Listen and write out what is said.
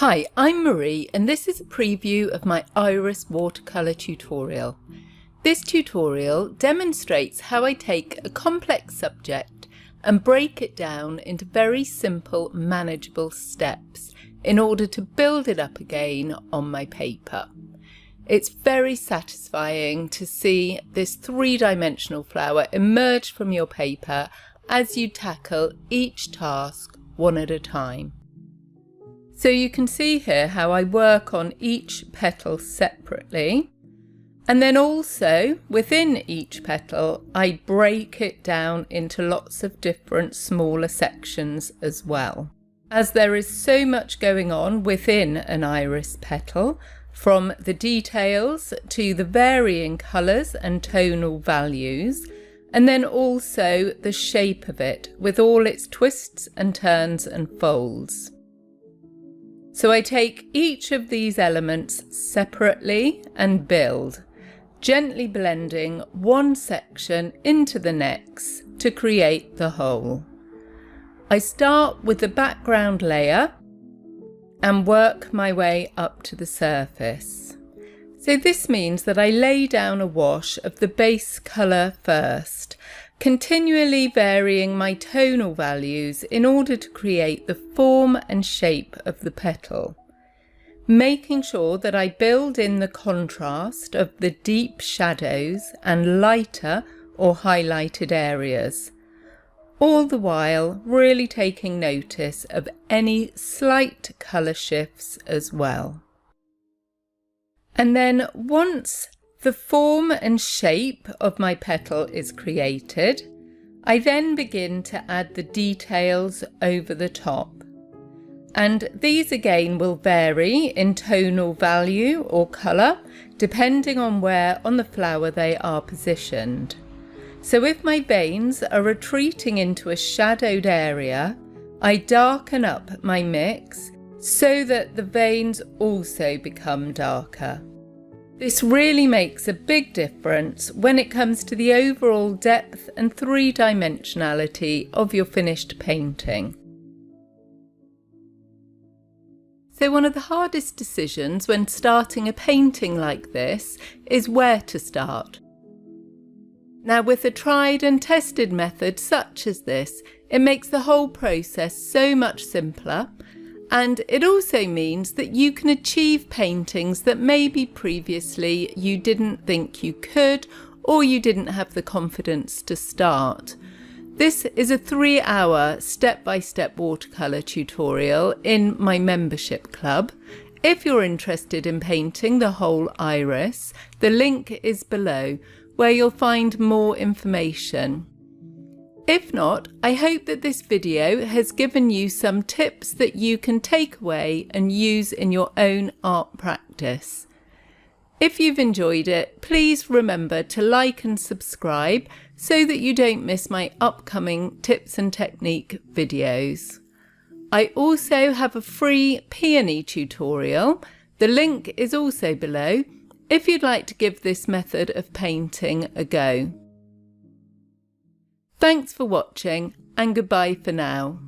Hi, I'm Marie and this is a preview of my iris watercolor tutorial. This tutorial demonstrates how I take a complex subject and break it down into very simple, manageable steps in order to build it up again on my paper. It's very satisfying to see this three-dimensional flower emerge from your paper as you tackle each task one at a time. So you can see here how I work on each petal separately, and then also within each petal I break it down into lots of different smaller sections as well. As there is so much going on within an iris petal, from the details to the varying colours and tonal values, and then also the shape of it with all its twists and turns and folds. So I take each of these elements separately and build, gently blending one section into the next to create the whole. I start with the background layer and work my way up to the surface. So this means that I lay down a wash of the base colour first, continually varying my tonal values in order to create the form and shape of the petal, making sure that I build in the contrast of the deep shadows and lighter or highlighted areas, all the while really taking notice of any slight colour shifts as well. And then once the form and shape of my petal is created, I then begin to add the details over the top. And these again will vary in tonal value or colour depending on where on the flower they are positioned. So if my veins are retreating into a shadowed area, I darken up my mix so that the veins also become darker. This really makes a big difference when it comes to the overall depth and three-dimensionality of your finished painting. So one of the hardest decisions when starting a painting like this is where to start. Now with a tried and tested method such as this, it makes the whole process so much simpler. And it also means that you can achieve paintings that maybe previously you didn't think you could, or you didn't have the confidence to start. This is a 3-hour step-by-step watercolour tutorial in my membership club. If you're interested in painting the whole iris, the link is below where you'll find more information. If not, I hope that this video has given you some tips that you can take away and use in your own art practice. If you've enjoyed it, please remember to like and subscribe so that you don't miss my upcoming tips and technique videos. I also have a free peony tutorial. The link is also below if you'd like to give this method of painting a go. Thanks for watching and goodbye for now.